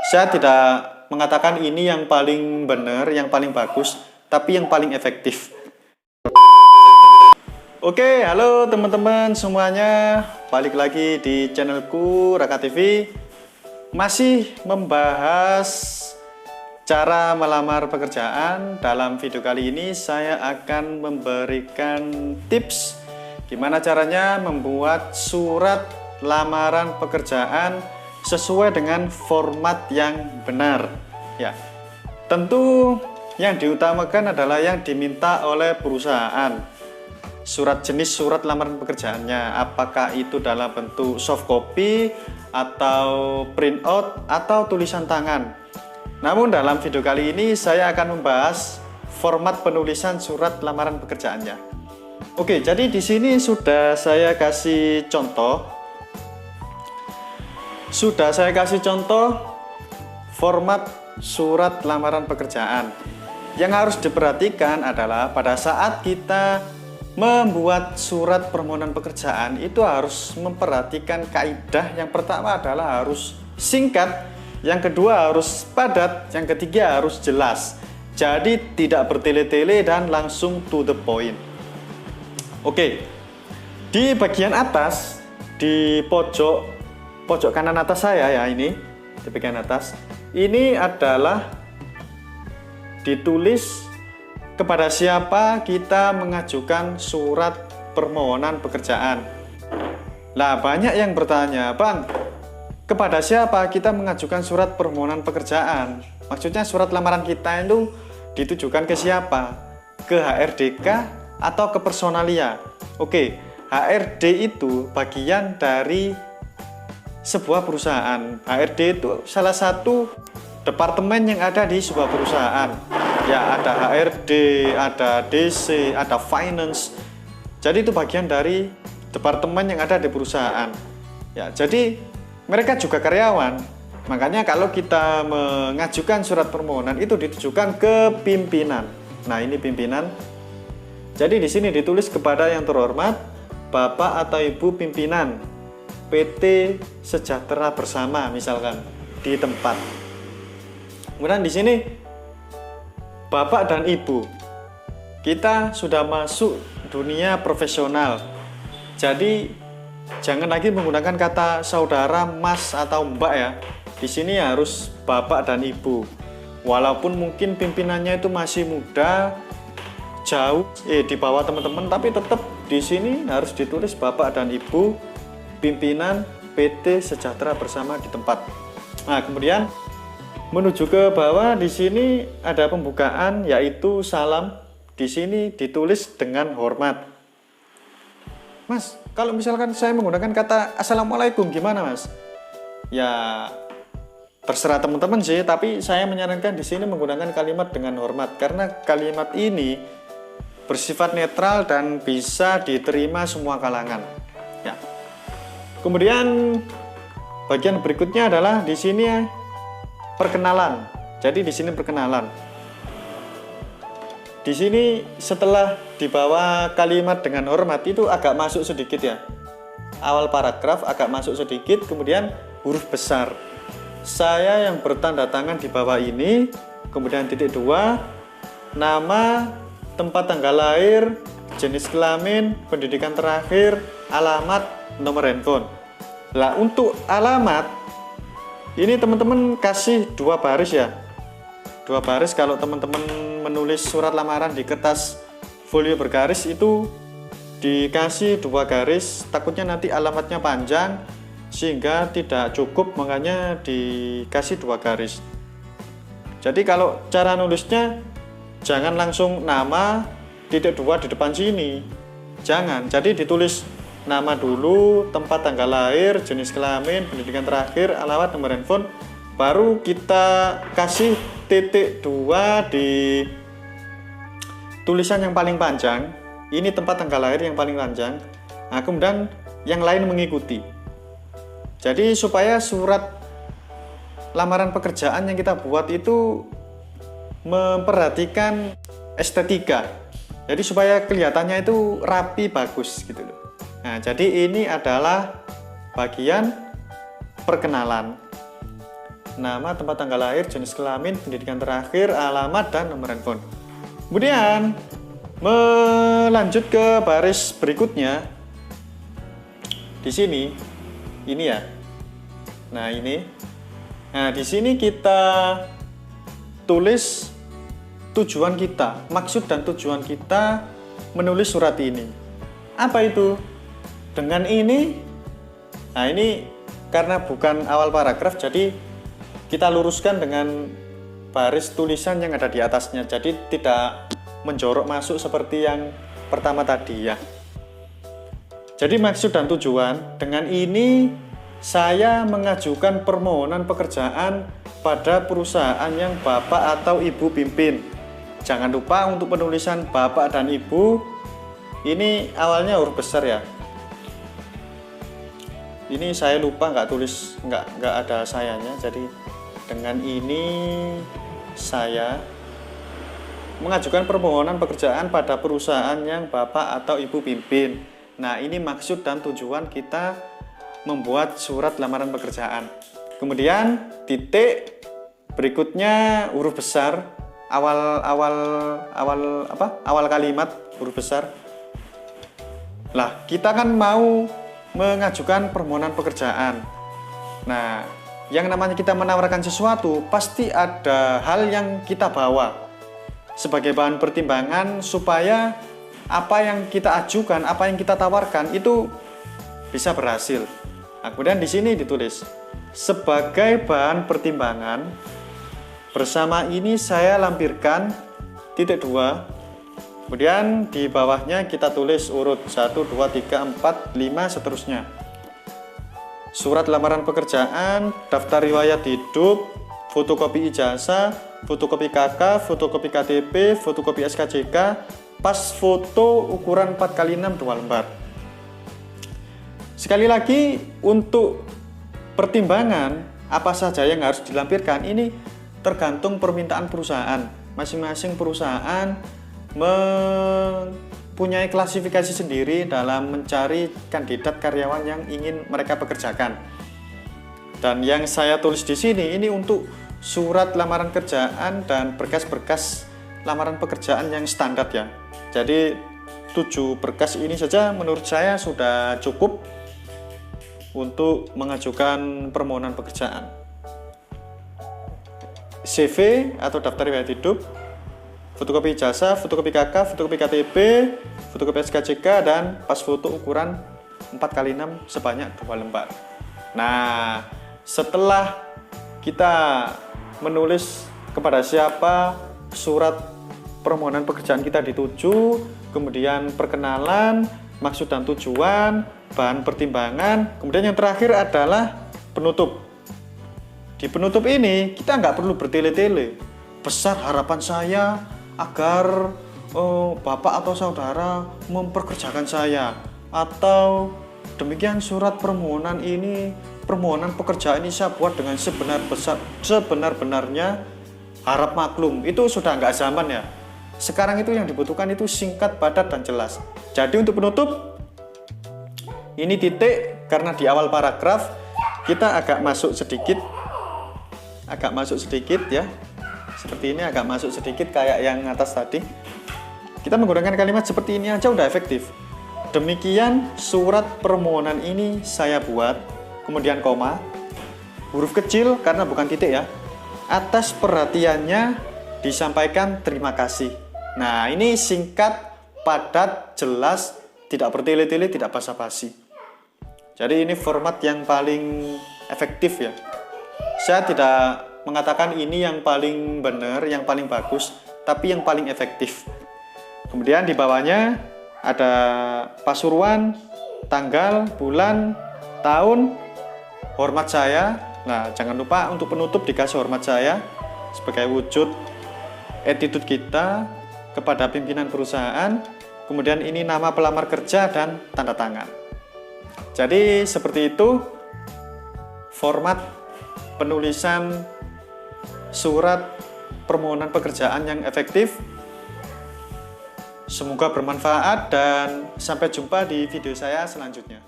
Saya tidak mengatakan ini yang paling benar, yang paling bagus, tapi yang paling efektif. Oke, halo teman-teman semuanya. Balik lagi di channelku Raka TV. Masih membahas cara melamar pekerjaan. Dalam video kali ini saya akan memberikan tips gimana caranya membuat surat lamaran pekerjaan sesuai dengan format yang benar. Ya, tentu yang diutamakan adalah yang diminta oleh perusahaan. Jenis surat lamaran pekerjaannya, apakah itu dalam bentuk soft copy atau print out atau tulisan tangan. Namun dalam video kali ini saya akan membahas format penulisan surat lamaran pekerjaannya. Oke, jadi di sini sudah saya kasih contoh. Format surat lamaran pekerjaan. Yang harus diperhatikan adalah pada saat kita membuat surat permohonan pekerjaan itu harus memperhatikan kaidah. Yang pertama adalah harus singkat, yang kedua harus padat, yang ketiga harus jelas. Jadi tidak bertele-tele dan langsung to the point. Oke, di bagian atas, di pojok kanan atas saya ya, ini di bagian atas ini adalah ditulis kepada siapa kita mengajukan surat permohonan pekerjaan. Nah, banyak yang bertanya, Bang, kepada siapa kita mengajukan surat permohonan pekerjaan? Maksudnya surat lamaran kita itu ditujukan ke siapa? Ke HRD kah atau ke personalia? Oke, HRD itu bagian dari sebuah perusahaan. HRD itu salah satu departemen yang ada di sebuah perusahaan. Ya, ada HRD, ada DC, ada finance. Jadi itu bagian dari departemen yang ada di perusahaan. Ya, jadi mereka juga karyawan. Makanya kalau kita mengajukan surat permohonan itu ditujukan ke pimpinan. Nah, ini pimpinan. Jadi di sini ditulis kepada yang terhormat Bapak atau Ibu pimpinan PT Sejahtera Bersama, misalkan di tempat. Kemudian di sini Bapak dan Ibu, kita sudah masuk dunia profesional. Jadi jangan lagi menggunakan kata saudara, mas atau mbak ya. Di sini harus Bapak dan Ibu. Walaupun mungkin pimpinannya itu masih muda, jauh di bawah teman-teman, tapi tetap di sini harus ditulis Bapak dan Ibu pimpinan PT Sejahtera Bersama di tempat. Nah, kemudian menuju ke bawah di sini ada pembukaan yaitu salam. Di sini ditulis dengan hormat. Mas, kalau misalkan saya menggunakan kata assalamualaikum gimana, Mas? Ya terserah teman-teman sih, tapi saya menyarankan di sini menggunakan kalimat dengan hormat karena kalimat ini bersifat netral dan bisa diterima semua kalangan. Ya. Kemudian bagian berikutnya adalah di sini perkenalan. Jadi di sini perkenalan. Di sini setelah di bawah kalimat dengan hormat itu agak masuk sedikit ya. Awal paragraf agak masuk sedikit, kemudian huruf besar. Saya yang bertanda tangan di bawah ini, kemudian titik 2, nama, tempat tanggal lahir, jenis kelamin, pendidikan terakhir, alamat, nomor handphone. Nah, untuk alamat ini teman-teman kasih 2 baris ya. 2 baris kalau teman-teman menulis surat lamaran di kertas folio bergaris itu dikasih 2 garis, takutnya nanti alamatnya panjang sehingga tidak cukup, makanya dikasih 2 garis. Jadi kalau cara nulisnya jangan langsung nama titik 2 di depan sini. Jangan. Jadi ditulis nama dulu, tempat tanggal lahir, jenis kelamin, pendidikan terakhir, alamat, nomor handphone, baru kita kasih titik 2 di tulisan yang paling panjang. Ini tempat tanggal lahir yang paling panjang. Nah, kemudian yang lain mengikuti. Jadi supaya surat lamaran pekerjaan yang kita buat itu memperhatikan estetika. Jadi supaya kelihatannya itu rapi, bagus gitu loh. Nah, jadi ini adalah bagian perkenalan. nama, tempat tanggal lahir, jenis kelamin, pendidikan terakhir, alamat, dan nomor handphone. Kemudian melanjut ke baris berikutnya. Di sini, ini ya. Nah, ini. Nah, di sini kita tulis tujuan kita, maksud dan tujuan kita menulis surat ini. Apa itu? Dengan ini, nah ini karena bukan awal paragraf, jadi kita luruskan dengan baris tulisan yang ada di atasnya. Jadi tidak menjorok masuk seperti yang pertama tadi ya. Jadi maksud dan tujuan, dengan ini saya mengajukan permohonan pekerjaan pada perusahaan yang Bapak atau Ibu pimpin. Jangan lupa untuk penulisan Bapak dan Ibu, ini awalnya huruf besar ya. Ini saya lupa nggak tulis, nggak ada sayanya. Jadi dengan ini saya mengajukan permohonan pekerjaan pada perusahaan yang Bapak atau Ibu pimpin. Nah, ini maksud dan tujuan kita membuat surat lamaran pekerjaan. Kemudian titik berikutnya huruf besar, awal kalimat huruf besar. Lah, kita kan mau mengajukan permohonan pekerjaan. Nah, yang namanya kita menawarkan sesuatu pasti ada hal yang kita bawa sebagai bahan pertimbangan supaya apa yang kita ajukan, apa yang kita tawarkan itu bisa berhasil. Nah, kemudian di sini ditulis sebagai bahan pertimbangan, bersama ini saya lampirkan titik 2. Kemudian di bawahnya kita tulis urut 1, 2, 3, 4, 5 seterusnya. Surat lamaran pekerjaan, daftar riwayat hidup, fotokopi ijazah, fotokopi KK, fotokopi KTP, fotokopi SKCK, pas foto ukuran 4x6 2 lembar. Sekali lagi, untuk pertimbangan apa saja yang harus dilampirkan ini tergantung permintaan perusahaan. Masing-masing perusahaan mempunyai klasifikasi sendiri dalam mencari kandidat karyawan yang ingin mereka pekerjakan. Dan yang saya tulis di sini ini untuk surat lamaran kerjaan dan berkas-berkas lamaran pekerjaan yang standar ya. Jadi 7 berkas ini saja menurut saya sudah cukup untuk mengajukan permohonan pekerjaan. CV atau daftar riwayat hidup, fotokopi ijazah, fotokopi KK, fotokopi KTP, fotokopi SKCK, dan pas foto ukuran 4x6 sebanyak 2 lembar. Nah, setelah kita menulis kepada siapa surat permohonan pekerjaan kita dituju, kemudian perkenalan, maksud dan tujuan, bahan pertimbangan, kemudian yang terakhir adalah penutup. Di penutup ini kita nggak perlu bertele-tele. Besar harapan saya agar Bapak atau saudara memperkerjakan saya, atau demikian surat permohonan ini, permohonan pekerjaan ini saya buat dengan sebenar-benarnya, harap maklum. Itu sudah nggak zaman ya. Sekarang itu yang dibutuhkan itu singkat, padat, dan jelas. Jadi untuk penutup, ini titik karena di awal paragraf kita agak masuk sedikit ya. Seperti ini agak masuk sedikit kayak yang atas tadi. Kita menggunakan kalimat seperti ini aja udah efektif. Demikian surat permohonan ini saya buat, kemudian koma, huruf kecil karena bukan titik ya. Atas perhatiannya disampaikan terima kasih. Nah, ini singkat, padat, jelas, tidak bertele-tele, tidak basa-basi. Jadi ini format yang paling efektif ya. Saya tidak mengatakan ini yang paling benar, yang paling bagus, tapi yang paling efektif. Kemudian di bawahnya ada pasuruan, tanggal, bulan, tahun, hormat saya. Nah, jangan lupa untuk penutup dikasih hormat saya sebagai wujud attitude kita kepada pimpinan perusahaan. Kemudian ini nama pelamar kerja dan tanda tangan. Jadi seperti itu format penulisan surat permohonan pekerjaan yang efektif. Semoga bermanfaat dan sampai jumpa di video saya selanjutnya.